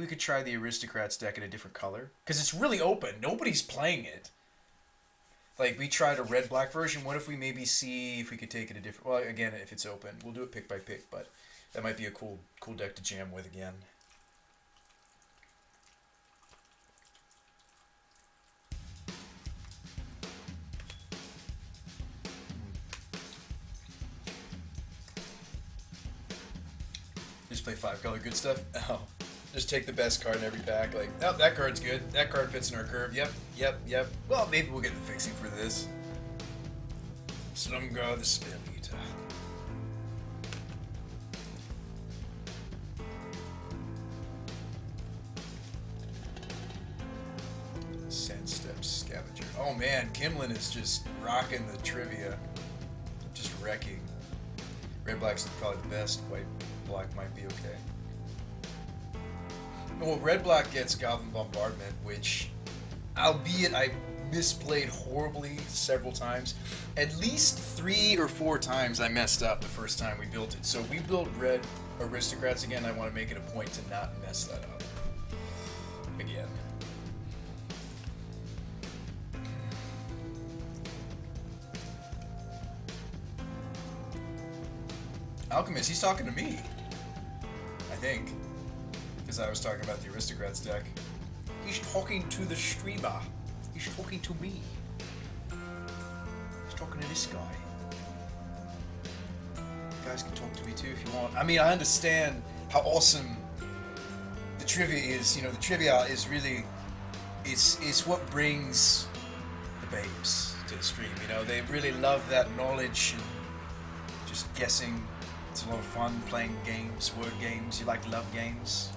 we could try the Aristocrats deck in a different color. Because it's really open. Nobody's playing it. Like, we tried a red-black version. What if we maybe see if we could take it a different... Well, again, if it's open. We'll do it pick by pick, but that might be a cool deck to jam with again. Just play 5-color good stuff? Oh. Just take the best card in every pack. Like, oh, that card's good. That card fits in our curve. Yep. Well, maybe we'll get the fixing for this. Slumgar the Spell Eater. Sandstep Scavenger. Oh man, Kimlin is just rocking the trivia. Just wrecking. Red Black's probably the best. White Black might be okay. Well, Red Black gets Goblin Bombardment, which, albeit I misplayed horribly several times, at least 3 or 4 times I messed up the first time we built it. So if we build Red Aristocrats again, I want to make it a point to not mess that up again. Alchemist, he's talking to me, I think. Because I was talking about the Aristocrats deck. He's talking to the streamer. He's talking to me. He's talking to this guy. You guys can talk to me too if you want. I mean, I understand how awesome the trivia is. You know, the trivia is really... It's what brings the babes to the stream. You know, they really love that knowledge and just guessing. It's a lot of fun playing games, word games. You like love games?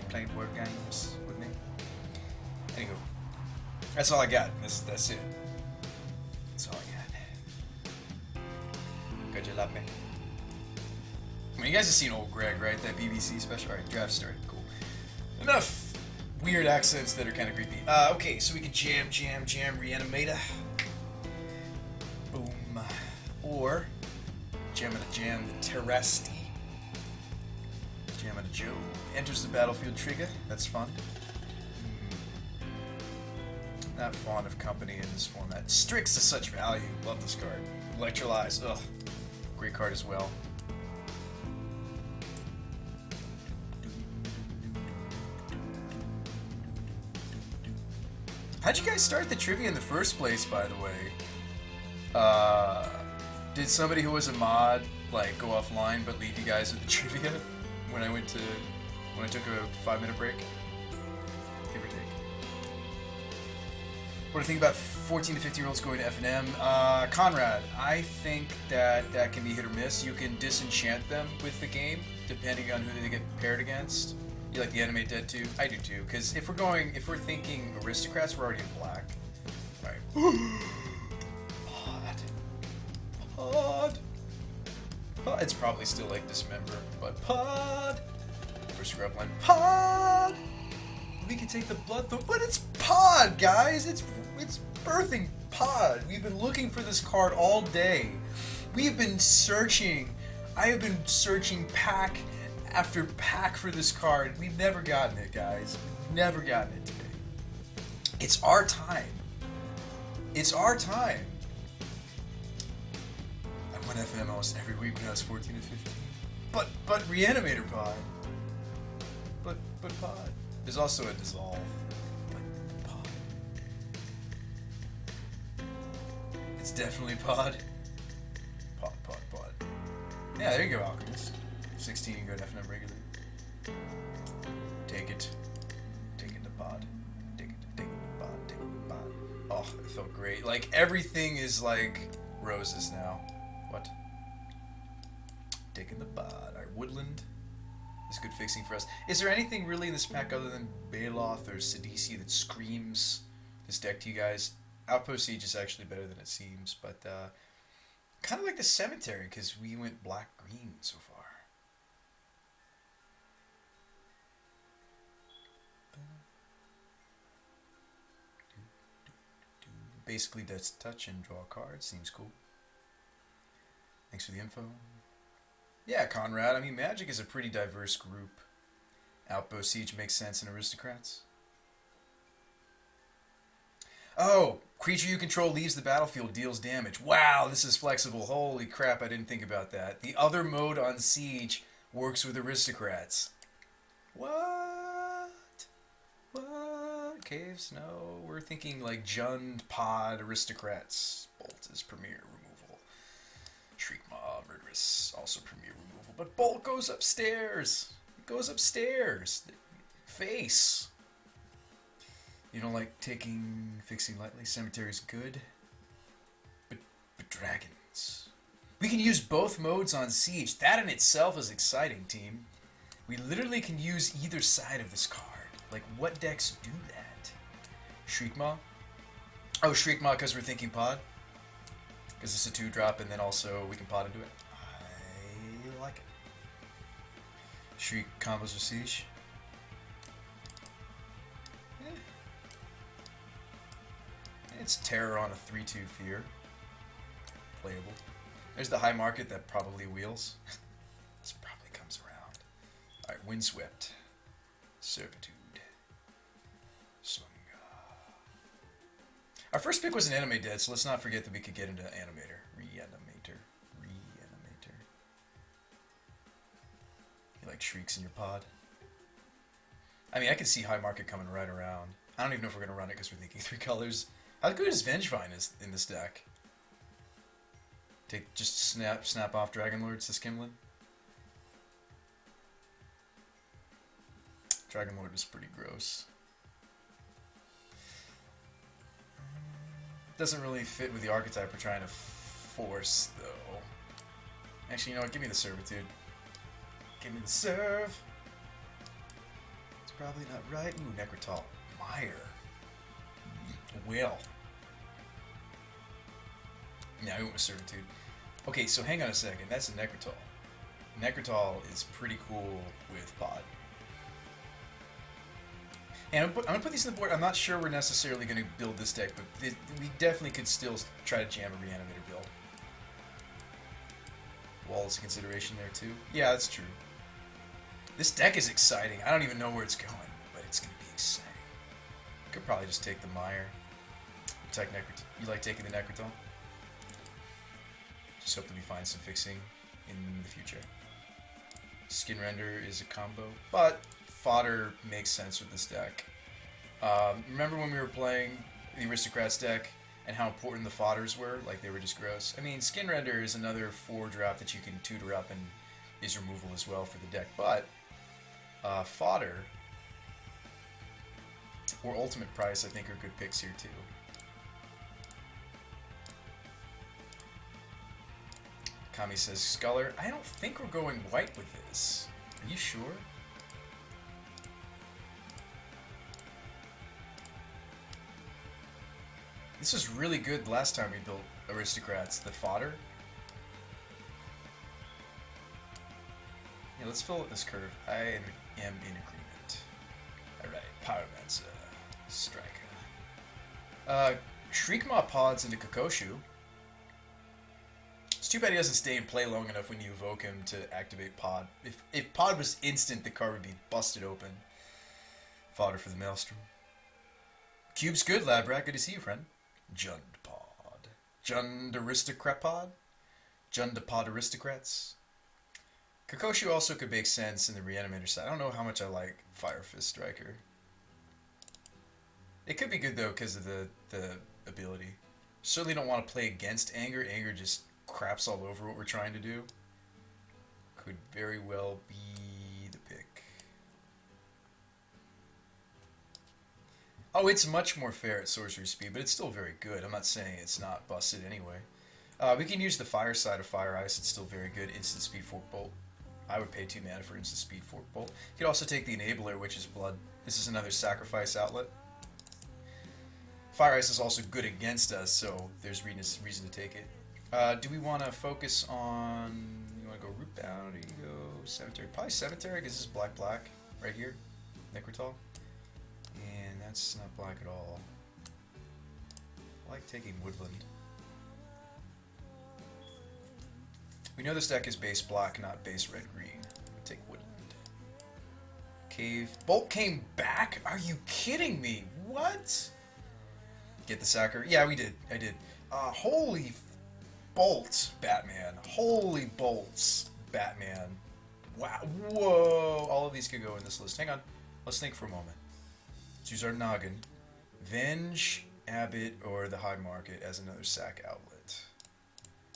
Playing word games with me. Anywho, that's all I got. That's it. That's all I got. Good, you love me. I mean, you guys have seen Old Greg, right? That BBC special. Alright, draft started. Cool. Enough weird accents that are kind of creepy. Okay, so we could jam Reanimator. Boom. Or jam the Terrasti. Jam Joe. Enters the battlefield trigger. That's fun. Not fond of company in this format. Strix is such value. Love this card. Electrolyze. Ugh. Great card as well. How'd you guys start the trivia in the first place, by the way? Did somebody who was a mod, like, go offline but leave you guys with the trivia when I took a 5-minute break? Give or take. What do you think about 14 to 15-year-olds going to F&M? Conrad, I think that can be hit or miss. You can disenchant them with the game, depending on who they get paired against. You like the anime Dead too? I do too, because if we're thinking Aristocrats, we're already in black. Alright. Pod. It's probably still like Dismember, but Pod. Or Scrubline. Pod. We can take the blood, but it's Pod, guys. It's birthing Pod. We've been looking for this card all day. We have been searching. I have been searching pack after pack for this card. We've never gotten it, guys. We've never gotten it today. It's our time. It's our time. I went FM almost every week when I was 14 and 15. But Reanimator Pod. But Pod. There's also a Dissolve. But Pod. It's definitely Pod. Pod. Yeah, there you go, Alchemist. 16 and go to FM regular. Take it. Take it to Pod. Take it to Pod. Oh, it felt great. Like, everything is like roses now. What? Taking the Pod. Alright, Woodland is good fixing for us. Is there anything really in this pack other than Baloth or Sidisi that screams this deck to you guys? Outpost Siege is actually better than it seems, but kind of like the Cemetery, because we went black-green so far. Basically, that's touch and draw a card. Seems cool. Thanks for the info. Yeah, Conrad. I mean, Magic is a pretty diverse group. Outpost Siege makes sense in Aristocrats. Oh, creature you control leaves the battlefield, deals damage. Wow, this is flexible. Holy crap, I didn't think about that. The other mode on Siege works with Aristocrats. What? What? Caves? No, we're thinking like Jund, Pod, Aristocrats. Bolt is premier removal. Shriek Maw, Murderous, also premier removal. But Bolt goes upstairs. It goes upstairs. Face. You don't like fixing lightly. Cemetery's good. But dragons. We can use both modes on Siege. That in itself is exciting, team. We literally can use either side of this card. Like, what decks do that? Shriekmaw? Oh, Shriekmaw because we're thinking Pod? Because it's a 2-drop and then also we can Pod into it. I like it. Shriek combos with Siege. It's Terror on a 3-2 Fear. Playable. There's the high market that probably wheels. This probably comes around. Alright, Windswept. Servitude. Slunga. Our first pick was an anime dead, so let's not forget that we could get into Animator. Reanimator. You like shrieks in your pod? I mean, I can see high market coming right around. I don't even know if we're going to run it because we're thinking 3 colors. How good is Vengevine in this deck? Just snap off Dragonlords to Skimlin. Dragonlord is pretty gross. Doesn't really fit with the archetype we're trying to force, though. Actually, you know what? Give me the Servitude. Give me the Serve. It's probably not right. Ooh, Necrotal. Mire. Will. Yeah, I went with Servitude. Okay, so hang on a second. That's a Necrotal. Necrotal is pretty cool with Pod. And I'm going to put these on the board. I'm not sure we're necessarily going to build this deck, but we definitely could still try to jam a Reanimator build. Wall is a consideration there, too. Yeah, that's true. This deck is exciting. I don't even know where it's going, but it's going to be exciting. Could probably just take the Mire. You like taking the Necrotal? Just hope that we find some fixing in the future. Skin Render is a combo, but Fodder makes sense with this deck. Remember when we were playing the Aristocrats deck and how important the Fodders were? Like, they were just gross. I mean, Skin Render is another 4-drop that you can tutor up and is removal as well for the deck, but Fodder or Ultimate Price, I think, are good picks here, too. Kami says, Sculler, I don't think we're going white with this. Are you sure? This was really good last time we built Aristocrats. The Fodder. Yeah, let's fill out this curve. I am in agreement. Alright, Pyromancer. Striker. Shriekmaw pods into Kokoshu. It's too bad he doesn't stay in play long enough when you evoke him to activate Pod. If Pod was instant, the card would be busted open. Fodder for the Maelstrom. Cube's good, Labrat. Good to see you, friend. Jund Pod. Jund Aristocrat Pod. Jund Pod Aristocrats. Kokoshu also could make sense in the Reanimator side. I don't know how much I like Fire Fist Striker. It could be good, though, because of the ability. Certainly don't want to play against Anger. Anger just craps all over what we're trying to do. Could very well be the pick. Oh, it's much more fair at sorcery speed, but it's still very good. I'm not saying it's not busted anyway. We can use the fire side of Fire Ice. It's still very good. Instant speed Fork Bolt. I would pay 2 mana for instant speed Fork Bolt. You could also take the Enabler, which is Blood. This is another sacrifice outlet. Fire Ice is also good against us, so there's reason to take it. Do we want to focus on... You want to go Rootbound, or you go Cemetery? Probably Cemetery, because this is black, right here. Necrotal. And that's not black at all. I like taking Woodland. We know this deck is base black, not base red-green. Take Woodland. Cave. Bolt came back? Are you kidding me? What? Get the sacker? Yeah, we did. I did. Holy bolts, Batman. Holy bolts, Batman. Wow. Whoa. All of these could go in this list. Hang on. Let's think for a moment. Let's use our noggin. Venge, Abbott, or the High Market as another sack outlet.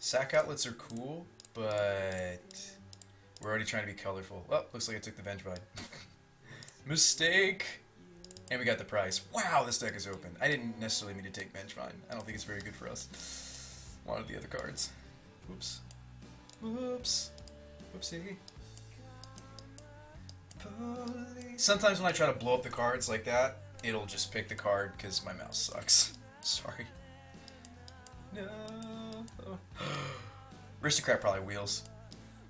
Sack outlets are cool, but we're already trying to be colorful. Oh, looks like I took the Venge Vine. Mistake. And we got the price. Wow, this deck is open. I didn't necessarily mean to take Venge Vine. I don't think it's very good for us. Wanted the other cards. Whoops. Whoops. Whoopsie. Sometimes when I try to blow up the cards like that, it'll just pick the card because my mouse sucks. Sorry. No. Aristocrat probably wheels.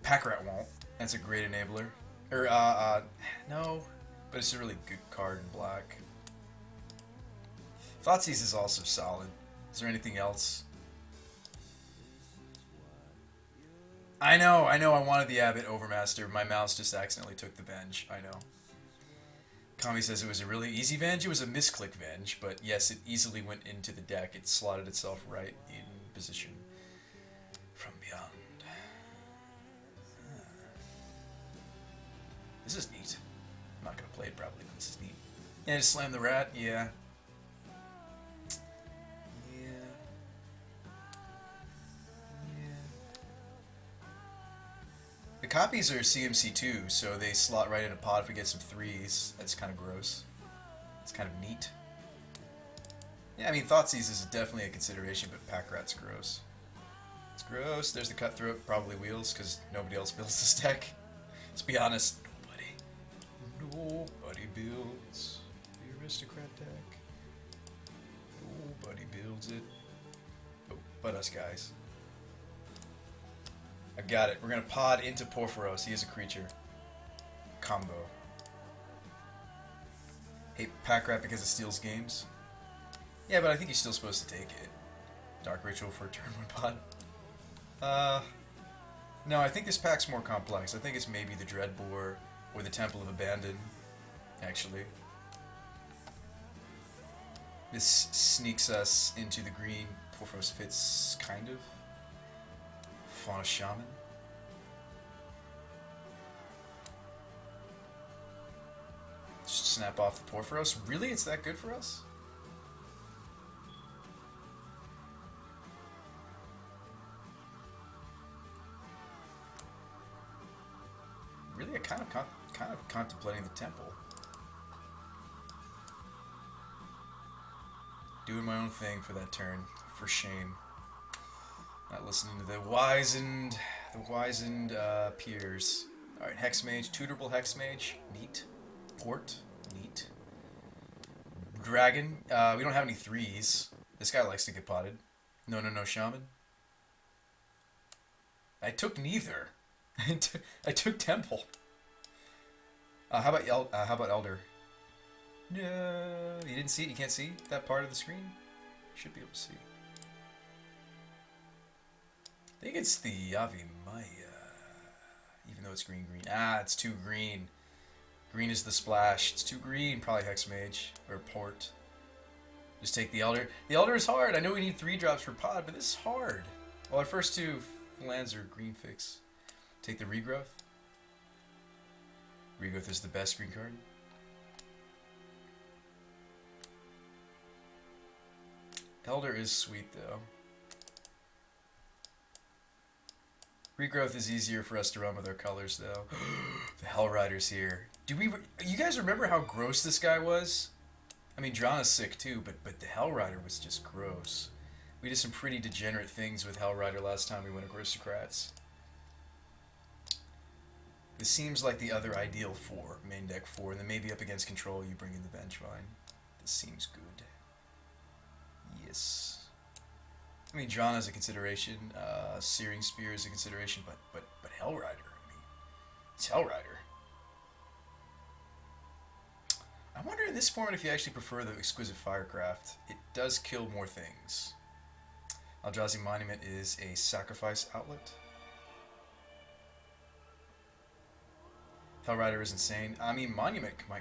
Pack Rat won't. That's a great enabler. Or, no. But it's a really good card in black. Thoughtseize is also solid. Is there anything else? I know, I wanted the Abbott Overmaster. My mouse just accidentally took the Venge. I know. Kami says it was a really easy Venge. It was a misclick Venge, but yes, it easily went into the deck. It slotted itself right in position from beyond. This is neat. I'm not going to play it probably, but this is neat. Yeah, just slam the rat. Yeah. The copies are CMC2, so they slot right in a pod if we get some threes. That's kind of gross. It's kind of neat. Yeah, I mean, Thoughtseize is definitely a consideration, but Pack Rat's gross. It's gross. There's the Cutthroat, probably wheels, because nobody else builds this deck. Let's be honest. Nobody builds the Aristocrat deck. Nobody builds it. Oh, but us guys. I got it. We're going to pod into Porphyros. He is a creature. Combo. Hate Pack Rat because it steals games. Yeah, but I think he's still supposed to take it. Dark Ritual for a turn 1 pod. No, I think this pack's more complex. I think it's maybe the Dreadbore or the Temple of Abandon, actually. This sneaks us into the green. Porphyros fits, kind of. Fauna Shaman. Just snap off the Porphyros. Really? It's that good for us? Really? I'm kind of contemplating the Temple. Doing my own thing for that turn. For shame. Not listening to the wizened peers. Alright, Hexmage, Tutorable Hexmage, neat. Port, neat. Dragon, we don't have any threes. This guy likes to get potted. No, Shaman. I took neither. I took Temple. How about Elder? No, you didn't see it? You can't see that part of the screen? You should be able to see. I think it's the Yavi Maya, even though it's green. Ah, it's too green. Green is the splash. It's too green. Probably Hexmage or Port. Just take the Elder. The Elder is hard. I know we need 3 drops per pod, but this is hard. Well, our first 2 lands are green fix. Take the Regrowth. Regrowth is the best green card. Elder is sweet, though. Regrowth is easier for us to run with our colors, though. The Hellrider's here. You guys remember how gross this guy was? I mean, Drana's sick too, but the Hellrider was just gross. We did some pretty degenerate things with Hellrider last time we went Aristocrats. This seems like the other ideal 4, main deck 4, and then maybe up against control you bring in the Venge Vine. This seems good. Yes. I mean, Drana is a consideration, Searing Spear is a consideration, but Hellrider, I mean, it's Hellrider. I wonder in this format if you actually prefer the Exquisite Firecraft. It does kill more things. Eldrazi Monument is a sacrifice outlet. Hellrider is insane. I mean, Monument might